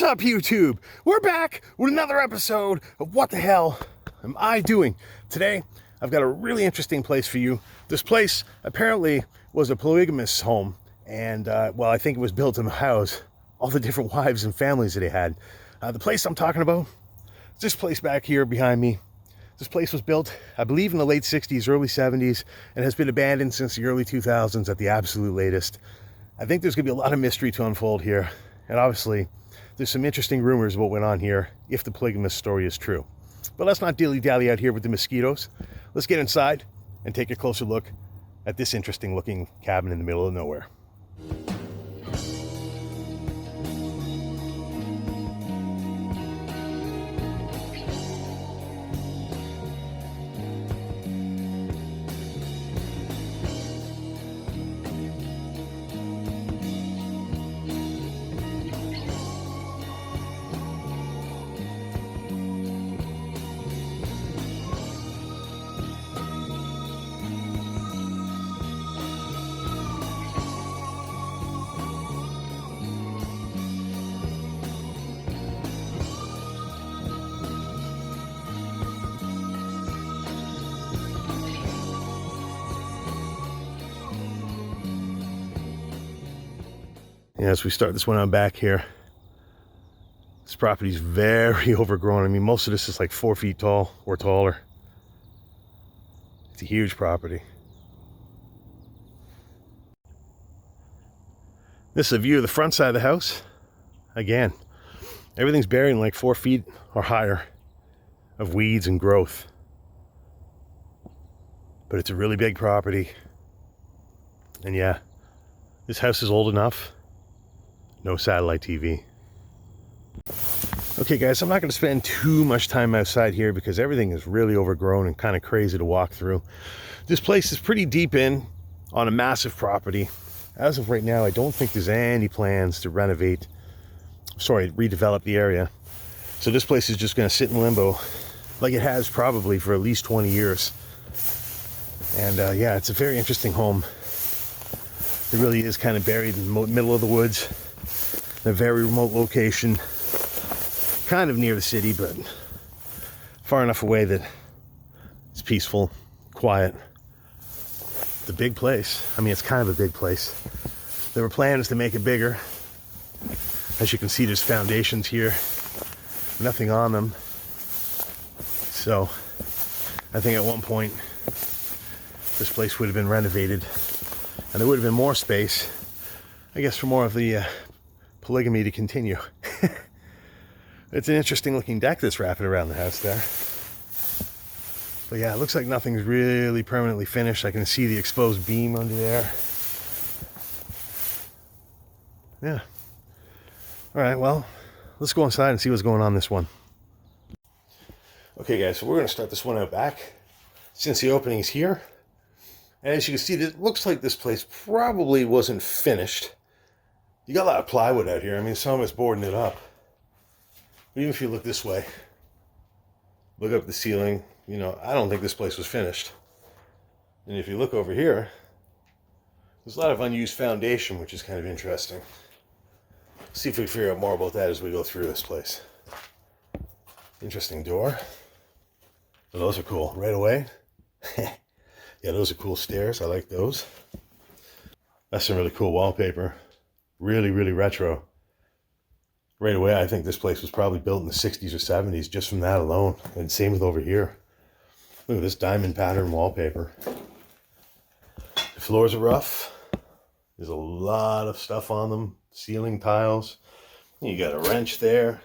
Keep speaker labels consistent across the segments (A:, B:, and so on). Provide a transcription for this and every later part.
A: up, YouTube? We're back with another episode of What the Hell Am I Doing? Today, I've got a really interesting place for you. This place apparently was a polygamist's home, and well, I think it was built to house all the different wives and families that he had. The place I'm talking about is this place back here behind me. This place was built, I believe, in the late 60s, early 70s, and has been abandoned since the early 2000s at the absolute latest. I think there's going to be a lot of mystery to unfold here, and obviously, there's some interesting rumors of what went on here, if the polygamist story is true. But let's not dilly-dally out here with the mosquitoes. Let's get inside and take a closer look at this interesting-looking cabin in the middle of nowhere. As we start this one on back here, this property is very overgrown. I mean, most of this is like 4 feet tall or taller. It's a huge property. This is a view of the front side of the house. Again, everything's buried in like 4 feet or higher of weeds and growth. But it's a really big property. And yeah, this house is old enough. No satellite TV. Okay guys, I'm not going to spend too much time outside here because everything is really overgrown and kind of crazy to walk through. This place is pretty deep in on a massive property. As of right now, I don't think there's any plans to redevelop the area. So this place is just going to sit in limbo like it has probably for at least 20 years. And yeah, it's a very interesting home. It really is kind of buried in the middle of the woods. In a very remote location, kind of near the city, but far enough away that it's peaceful, quiet. It's a big place. I mean, it's kind of a big place. There were plans to make it bigger. As you can see, there's foundations here, nothing on them. So I think at one point, this place would have been renovated, and there would have been more space, I guess, for more of the polygamy to continue. It's an interesting looking deck that's wrapping around the house there. But yeah, it looks like nothing's really permanently finished. I can see the exposed beam under there. Yeah. All right, well, let's go inside and see what's going on in this one. Okay guys, so we're going to start this one out back since the opening is here. And as you can see, it looks like this place probably wasn't finished. You got a lot of plywood out here. I mean, some of it's boarding it up. But even if you look this way, look up the ceiling, you know, I don't think this place was finished. And if you look over here, there's a lot of unused foundation, which is kind of interesting. See if we can figure out more about that as we go through this place. Interesting door. Oh, those are cool. Right away. Yeah, those are cool stairs. I like those. That's some really cool wallpaper. Really, really retro. Right away, I think this place was probably built in the 60s or 70s just from that alone. And same with over here. Look at this diamond pattern wallpaper. The floors are rough. There's a lot of stuff on them. Ceiling tiles. You got a wrench there.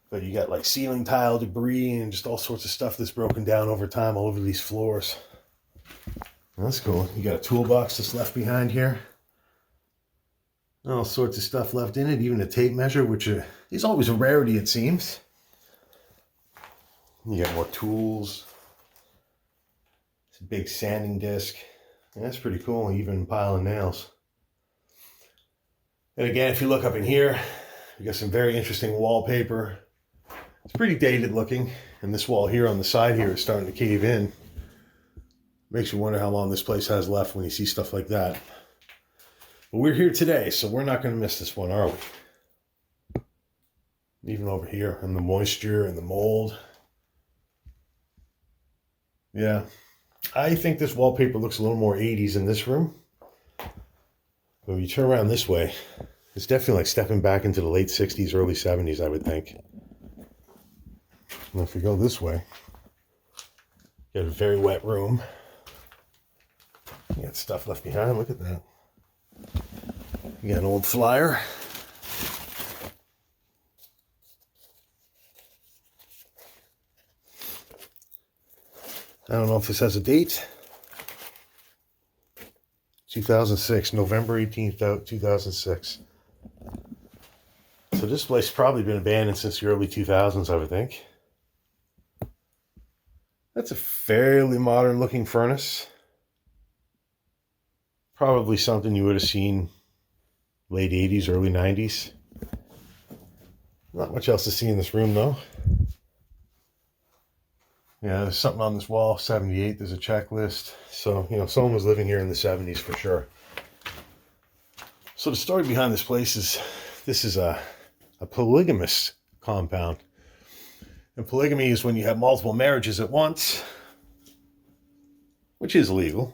A: But you got like ceiling tile debris and just all sorts of stuff that's broken down over time all over these floors. That's cool. You got a toolbox that's left behind here. All sorts of stuff left in it, even a tape measure, which is always a rarity, it seems. You got more tools. It's a big sanding disc. And that's pretty cool, even a pile of nails. And again, if you look up in here, you got some very interesting wallpaper. It's pretty dated looking. And this wall here on the side here is starting to cave in. Makes you wonder how long this place has left when you see stuff like that. But we're here today, so we're not going to miss this one, are we? Even over here, and the moisture and the mold. Yeah, I think this wallpaper looks a little more 80s in this room. But when you turn around this way, it's definitely like stepping back into the late 60s, early 70s, I would think. And if we go this way, you got a very wet room. You got stuff left behind. Look at that. You got an old flyer. I don't know if this has a date. 2006, November 18th, 2006. So this place has probably been abandoned since the early 2000s, I would think. That's a fairly modern looking furnace. Probably something you would have seen late 80s, early 90s. Not much else to see in this room though. Yeah, there's something on this wall, 78, there's a checklist. So, someone was living here in the 70s for sure. So the story behind this place is, this is a polygamist compound. And polygamy is when you have multiple marriages at once, which is illegal,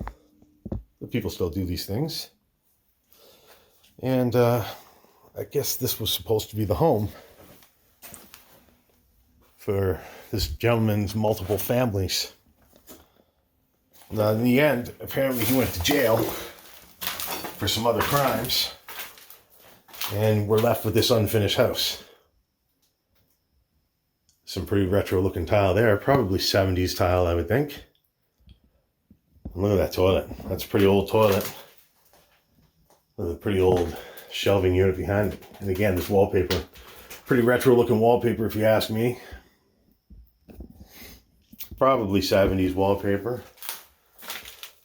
A: but people still do these things. And I guess this was supposed to be the home for this gentleman's multiple families. Now, in the end, apparently he went to jail for some other crimes, and we're left with this unfinished house. Some pretty retro looking tile there, probably 70s tile, I would think. And look at that toilet. That's a pretty old toilet with a pretty old shelving unit behind it. And again, this wallpaper, pretty retro looking wallpaper if you ask me. Probably 70s wallpaper.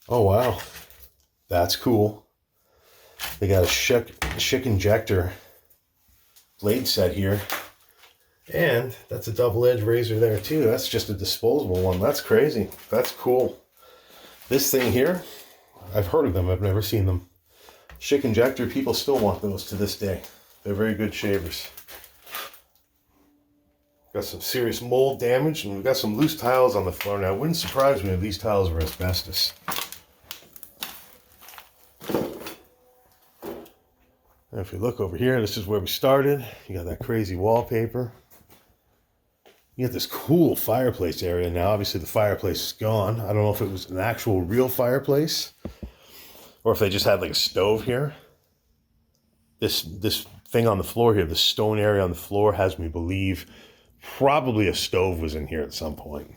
A: Oh wow, that's cool. They got a Schick injector blade set here. And that's a double-edged razor there too. That's just a disposable one. That's crazy. That's cool. This thing here, I've heard of them. I've never seen them. Schick injector, people still want those to this day. They're very good shavers. Got some serious mold damage, and we've got some loose tiles on the floor. Now, it wouldn't surprise me if these tiles were asbestos. And if you look over here, this is where we started. You got that crazy wallpaper. You got this cool fireplace area now. Obviously, the fireplace is gone. I don't know if it was an actual real fireplace or if they just had like a stove here. This thing on the floor here, the stone area on the floor, has me believe probably a stove was in here at some point.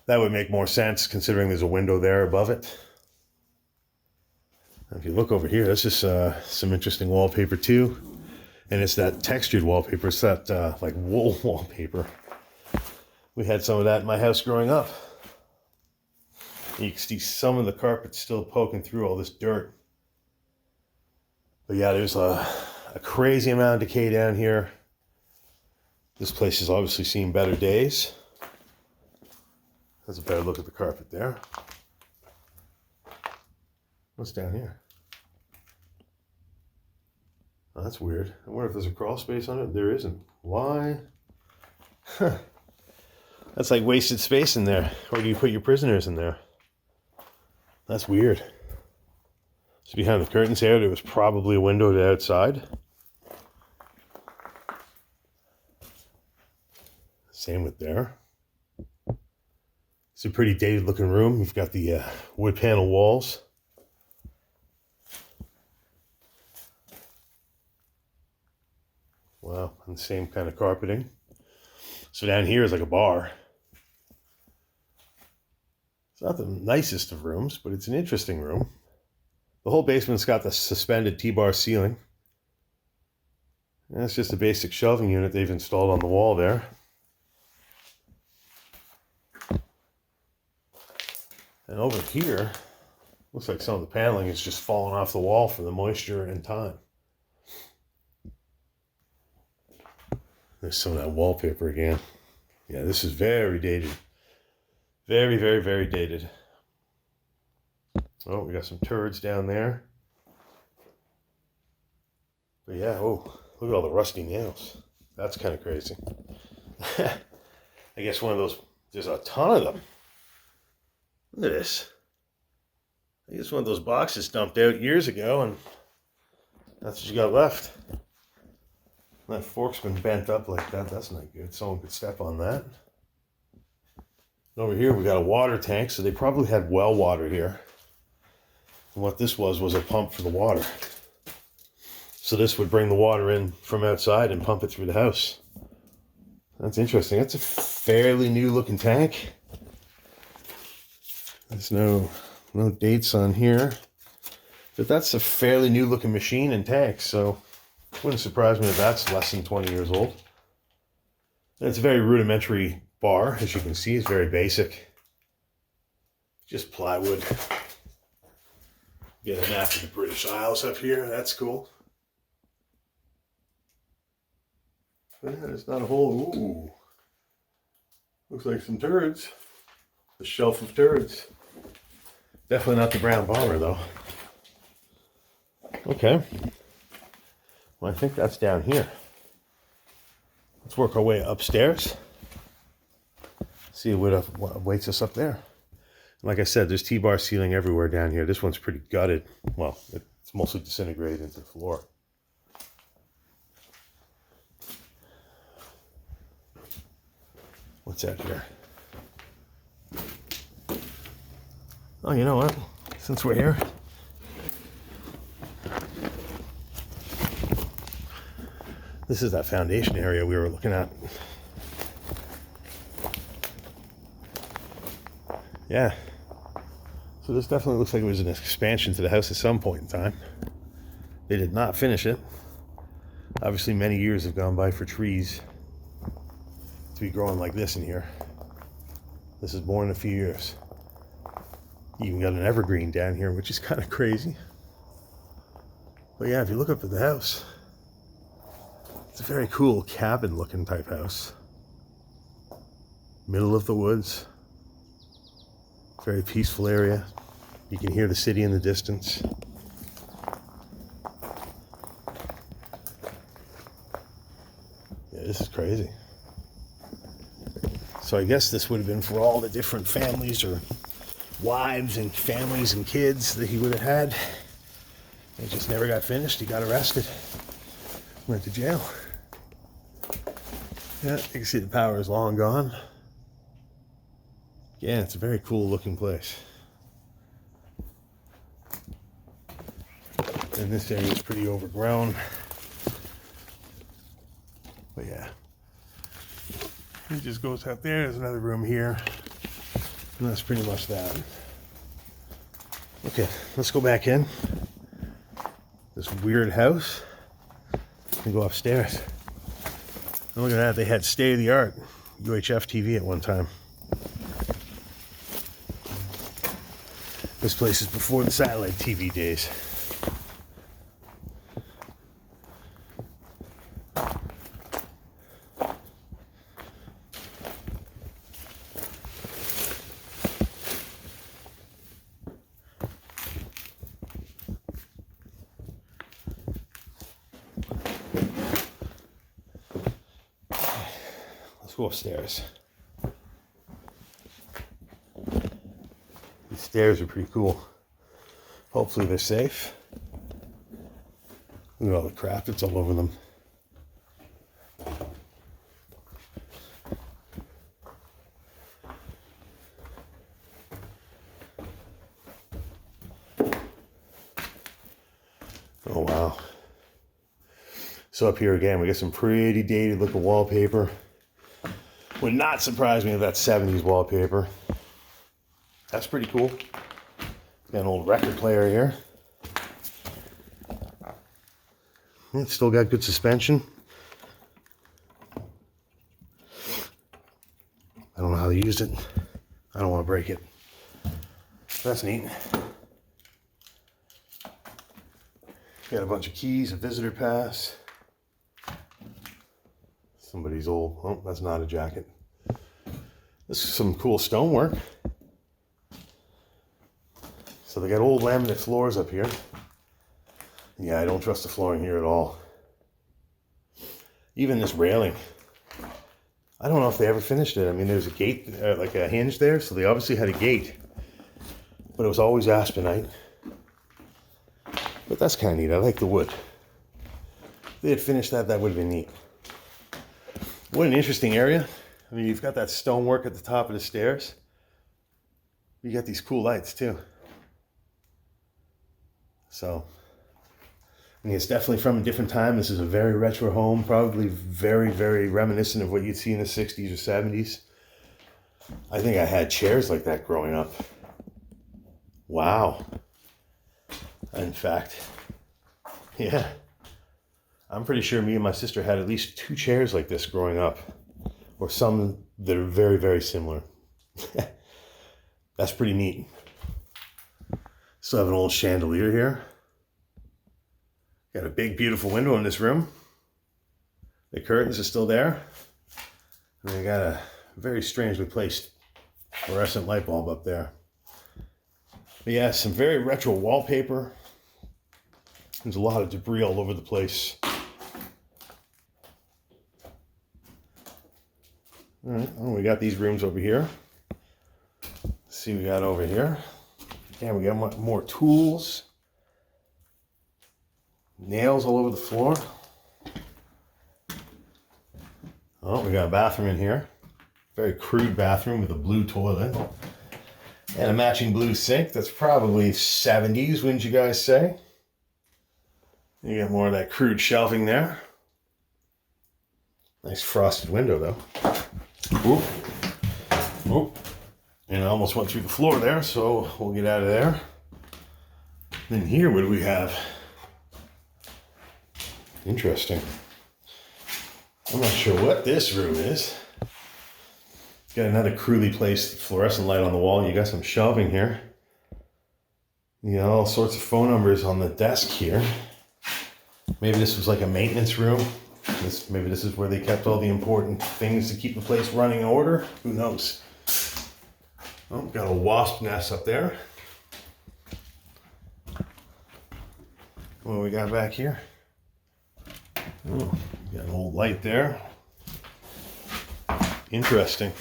A: That would make more sense considering there's a window there above it. If you look over here, this is some interesting wallpaper too. And it's that textured wallpaper. It's that like wool wallpaper. We had some of that in my house growing up. You can see some of the carpet still poking through all this dirt. But yeah, there's a crazy amount of decay down here. This place has obviously seen better days. That's a better look at the carpet there. What's down here? Oh, that's weird. I wonder if there's a crawl space on it. There isn't. Why? Huh. That's like wasted space in there. Or do you put your prisoners in there? That's weird. So behind the curtains here, there was probably a window to the outside. Same with there. It's a pretty dated looking room. You've got the wood panel walls. Wow, and the same kind of carpeting. So down here is like a bar. It's not the nicest of rooms, but it's an interesting room. The whole basement's got the suspended T-bar ceiling. And that's just a basic shelving unit they've installed on the wall there. And over here, looks like some of the paneling is just falling off the wall from the moisture and time. There's some of that wallpaper again. Yeah, this is very dated. Very, very, very dated. Oh, we got some turds down there. But yeah, oh, look at all the rusty nails. That's kind of crazy. I guess one of those, there's a ton of them. Look at this. I guess one of those boxes dumped out years ago, and that's what you got left. That fork's been bent up like that. That's not good. Someone could step on that. And over here we got a water tank, so they probably had well water here. And what this was a pump for the water. So this would bring the water in from outside and pump it through the house. That's interesting. That's a fairly new looking tank. There's no dates on here. But that's a fairly new looking machine and tank, so wouldn't surprise me if that's less than 20 years old. And it's a very rudimentary bar, as you can see. It's very basic. Just plywood. Get a map of the British Isles up here. That's cool. But yeah, there's not a whole... Ooh. Looks like some turds. A shelf of turds. Definitely not the brown bomber, though. Okay. Well, I think that's down here. Let's work our way upstairs. See what awaits us up there. Like I said, there's T-bar ceiling everywhere down here. This one's pretty gutted. Well, it's mostly disintegrated into the floor. What's out here? Oh, you know what? Since we're here, this is that foundation area we were looking at. Yeah. So this definitely looks like it was an expansion to the house at some point in time. They did not finish it. Obviously many years have gone by for trees to be growing like this in here. This is more than a few years. You even got an evergreen down here, which is kind of crazy. But yeah, if you look up at the house, it's a very cool cabin looking type house. Middle of the woods. Very peaceful area. You can hear the city in the distance. Yeah, this is crazy. So I guess this would have been for all the different families or wives and families and kids that he would have had. It just never got finished. He got arrested. Went to jail. Yeah, you can see the power is long gone. Yeah, it's a very cool looking place. And this area is pretty overgrown. But yeah. It just goes out there. There's another room here. And that's pretty much that. Okay, let's go back in. This weird house. And go upstairs. And look at that. They had state-of-the-art UHF TV at one time. This place is before the satellite TV days. Let's go upstairs. These stairs are pretty cool. Hopefully they're safe. Look at all the crap that's all over them. Oh wow. So up here again, we got some pretty dated looking wallpaper. Would not surprise me if that's 70s wallpaper. That's pretty cool. Got an old record player here. It's still got good suspension. I don't know how they used it. I don't want to break it. That's neat. Got a bunch of keys, a visitor pass. Somebody's old, oh, that's not a jacket. This is some cool stonework. So they got old laminate floors up here. Yeah, I don't trust the flooring here at all. Even this railing. I don't know if they ever finished it. I mean, there's a gate, like a hinge there, so they obviously had a gate. But it was always aspenite. But that's kind of neat. I like the wood. If they had finished that, that would have been neat. What an interesting area. I mean, you've got that stonework at the top of the stairs. You got these cool lights too. So, I mean, it's definitely from a different time. This is a very retro home, probably very, very reminiscent of what you'd see in the 60s or 70s. I think I had chairs like that growing up. Wow. In fact, yeah. I'm pretty sure me and my sister had at least 2 chairs like this growing up. Or some that are very, very similar. That's pretty neat. Still have an old chandelier here. Got a big, beautiful window in this room. The curtains are still there. And I got a very strangely placed fluorescent light bulb up there. But yeah, some very retro wallpaper. There's a lot of debris all over the place. All right, well, we got these rooms over here. Let's see what we got over here. Yeah, we got more tools. Nails all over the floor. Oh, we got a bathroom in here. Very crude bathroom with a blue toilet. And a matching blue sink. That's probably 70s, wouldn't you guys say? You got more of that crude shelving there. Nice frosted window though. Whoop. Whoop. And I almost went through the floor there, so we'll get out of there. Then here, what do we have? Interesting. I'm not sure what this room is. Got another crudely placed fluorescent light on the wall. You got some shelving here. You got all sorts of phone numbers on the desk here. Maybe this was like a maintenance room. Maybe this is where they kept all the important things to keep the place running in order. Who knows? Oh, got a wasp nest up there. What do we got back here? Oh, got an old light there. Interesting.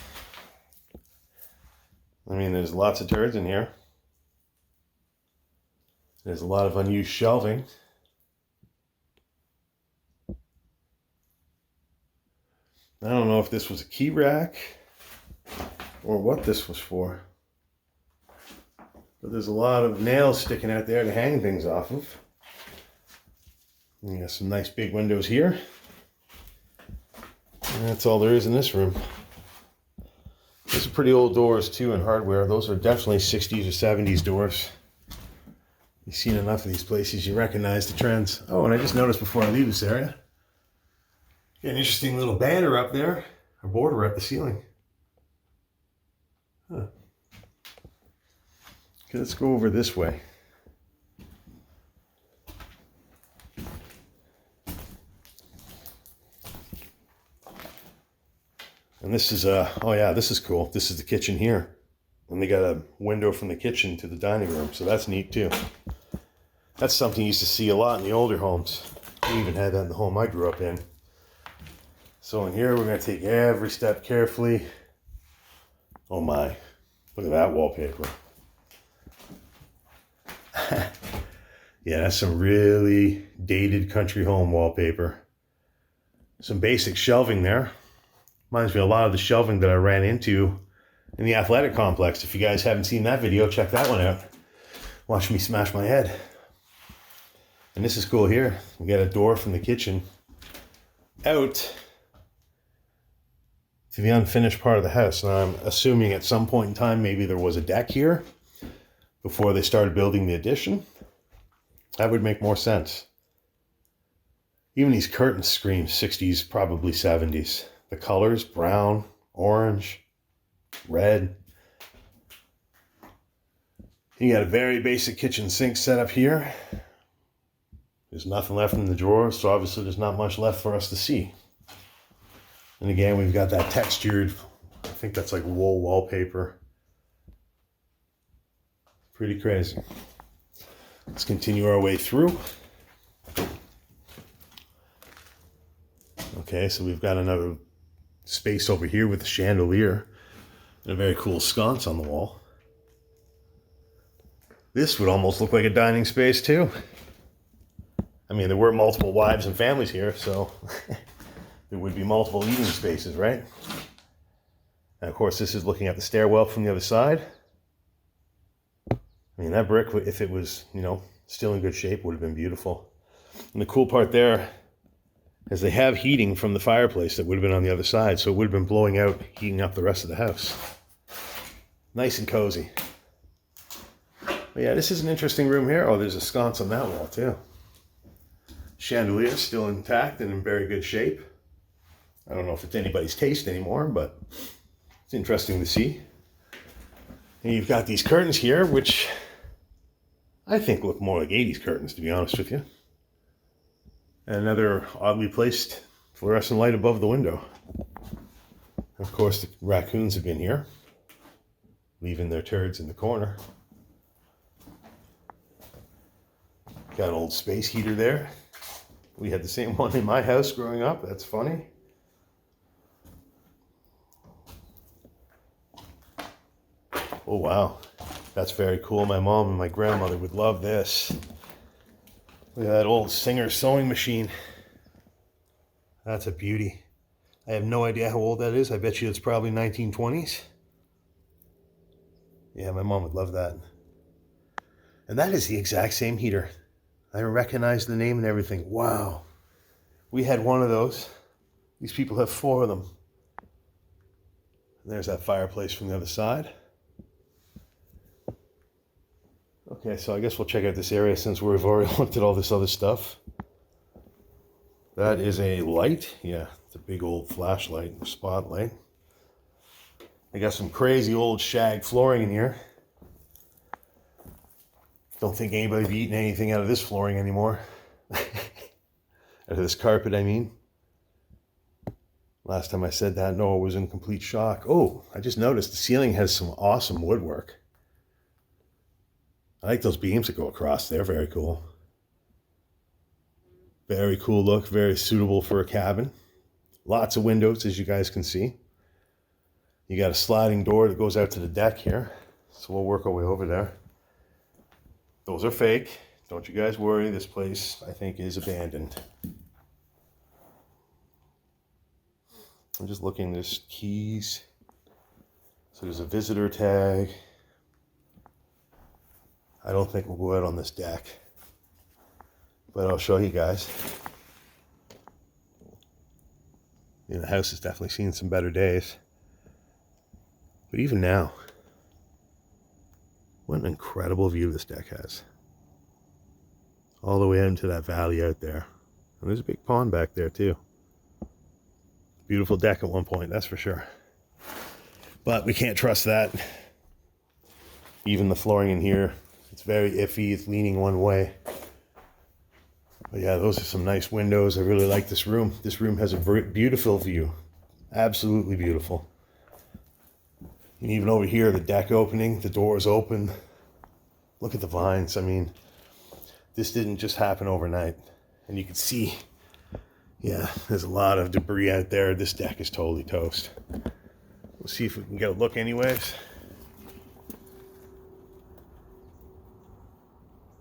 A: I mean, there's lots of turds in here. There's a lot of unused shelving. I don't know if this was a key rack or what this was for. But there's a lot of nails sticking out there to hang things off of. You got some nice big windows here. And that's all there is in this room. These are pretty old doors too in hardware. Those are definitely 60s or 70s doors. You've seen enough of these places, you recognize the trends. Oh, and I just noticed before I leave this area, got an interesting little banner up there, a border at the ceiling. Huh. Okay, let's go over this way. And this is, oh yeah, this is cool. This is the kitchen here. And they got a window from the kitchen to the dining room. So that's neat too. That's something you used to see a lot in the older homes. We even had that in the home I grew up in. So in here, we're going to take every step carefully. Oh my, look at that wallpaper. Yeah, that's some really dated country home wallpaper. Some basic shelving there. Reminds me a lot of the shelving that I ran into in the athletic complex. If you guys haven't seen that video, check that one out. Watch me smash my head. And this is cool here. We got a door from the kitchen out to the unfinished part of the house. Now I'm assuming at some point in time, maybe there was a deck here before they started building the addition. That would make more sense. Even these curtains scream 60s, probably 70s. The colors, brown, orange, red. You got a very basic kitchen sink set up here. There's nothing left in the drawers, so obviously there's not much left for us to see. And again, we've got that textured, I think that's like wool wallpaper. Pretty crazy. Let's continue our way through. Okay, so we've got another space over here with a chandelier and a very cool sconce on the wall. This would almost look like a dining space too. I mean, there were multiple wives and families here, so there would be multiple eating spaces, right? And of course, this is looking at the stairwell from the other side. I mean, that brick, if it was, still in good shape, would have been beautiful. And the cool part there is they have heating from the fireplace that would have been on the other side, so it would have been blowing out, heating up the rest of the house. Nice and cozy. But yeah, this is an interesting room here. Oh, there's a sconce on that wall too. Chandelier still intact and in very good shape. I don't know if it's anybody's taste anymore, but it's interesting to see. And you've got these curtains here, which I think look more like 80s curtains, to be honest with you. And another oddly placed fluorescent light above the window. Of course, the raccoons have been here, leaving their turds in the corner. Got an old space heater there. We had the same one in my house growing up. That's funny. Oh, wow. That's very cool. My mom and my grandmother would love this. Look at that old Singer sewing machine. That's a beauty. I have no idea how old that is. I bet you it's probably 1920s. Yeah, my mom would love that. And that is the exact same heater. I recognize the name and everything. Wow. We had one of those. These people have 4 of them. And there's that fireplace from the other side. Okay, so I guess we'll check out this area since we've already looked at all this other stuff. That is a light. Yeah, it's a big old flashlight, spotlight. I got some crazy old shag flooring in here. Don't think anybody's eating anything out of this flooring anymore. Out of this carpet, I mean. Last time I said that, Noah was in complete shock. Oh, I just noticed the ceiling has some awesome woodwork. I like those beams that go across there. Very cool. Very cool look. Very suitable for a cabin. Lots of windows, as you guys can see. You got a sliding door that goes out to the deck here. So we'll work our way over there. Those are fake. Don't you guys worry. This place, I think, is abandoned. I'm just looking. There's keys. So there's a visitor tag. I don't think we'll go out on this deck, but I'll show you guys. Yeah, the house has definitely seen some better days. But even now, what an incredible view this deck has. All the way out into that valley out there. And there's a big pond back there too. Beautiful deck at one point, that's for sure. But we can't trust that. Even the flooring in here, it's very iffy. It's leaning one way. But yeah, those are some nice windows. I really like this room. This room has a beautiful view. Absolutely beautiful. And even over here, the deck opening, the doors open. Look at the vines. I mean, this didn't just happen overnight. And you can see, yeah, there's a lot of debris out there. This deck is totally toast. We'll see if we can get a look anyways.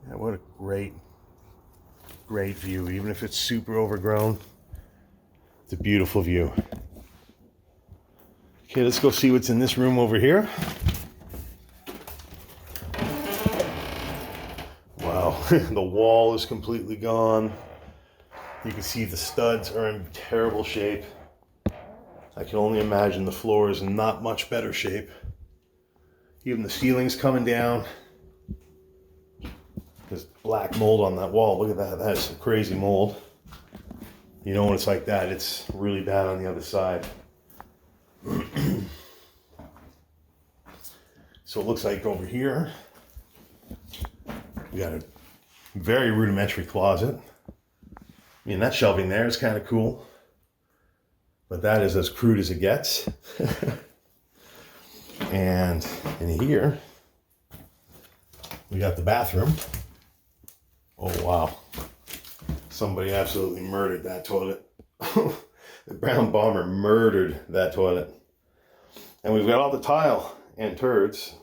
A: Yeah, what a great view. Even if it's super overgrown, it's a beautiful view. Okay, let's go see what's in this room over here. Wow, the wall is completely gone. You can see the studs are in terrible shape. I can only imagine the floor is in not much better shape. Even the ceiling's coming down. There's black mold on that wall. Look at that. That is some crazy mold. You know when it's like that, it's really bad on the other side. So it looks like over here, we got a very rudimentary closet. I mean, that shelving there is kind of cool. But that is as crude as it gets. And in here, we got the bathroom. Oh, wow. Somebody absolutely murdered that toilet. The brown bomber murdered that toilet. And we've got all the tile and turds,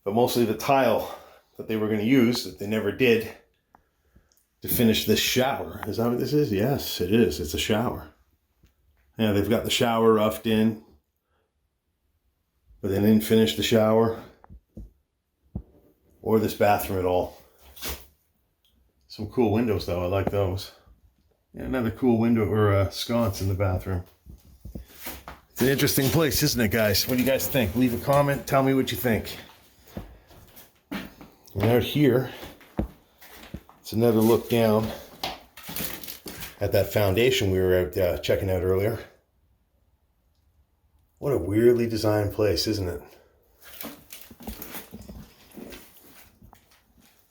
A: but mostly the tile that they were going to use that they never did to finish this shower. Is that what this is? Yes, it is. It's a shower. Yeah, they've got the shower roughed in, but they didn't finish the shower or this bathroom at all. Some cool windows though, I like those. Yeah, another cool window or sconce in the bathroom. It's an interesting place, isn't it, guys? What do you guys think? Leave a comment, tell me what you think. And out here, it's another look down at that foundation we were out checking out earlier. What a weirdly designed place, isn't it?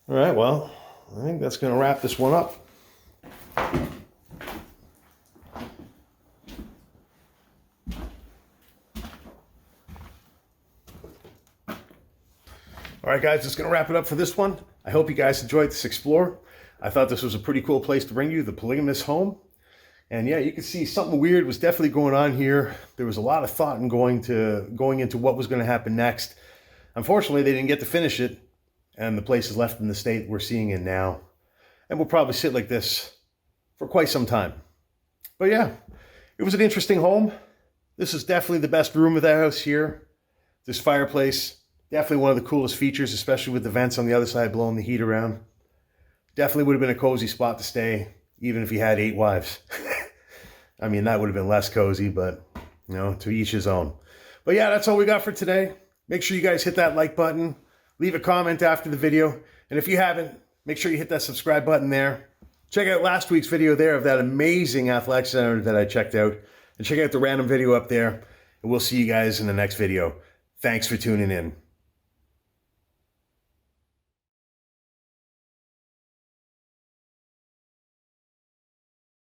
A: All right, well, I think that's going to wrap this one up. All right, guys, that's going to wrap it up for this one. I hope you guys enjoyed this explore. I thought this was a pretty cool place to bring you, the Polygamist home. And yeah, you can see something weird was definitely going on here. There was a lot of thought in going into what was going to happen next. Unfortunately, they didn't get to finish it, and the place is left in the state we're seeing it now. And we'll probably sit like this for quite some time. But yeah, it was an interesting home. This is definitely the best room of the house here. This fireplace, definitely one of the coolest features, especially with the vents on the other side blowing the heat around. Definitely would have been a cozy spot to stay, even if you had 8 wives. I mean, that would have been less cozy, but, you know, to each his own. But yeah, that's all we got for today. Make sure you guys hit that like button. Leave a comment after the video. And if you haven't, make sure you hit that subscribe button there. Check out last week's video there of that amazing athletic center that I checked out. And check out the random video up there. And we'll see you guys in the next video. Thanks for tuning in.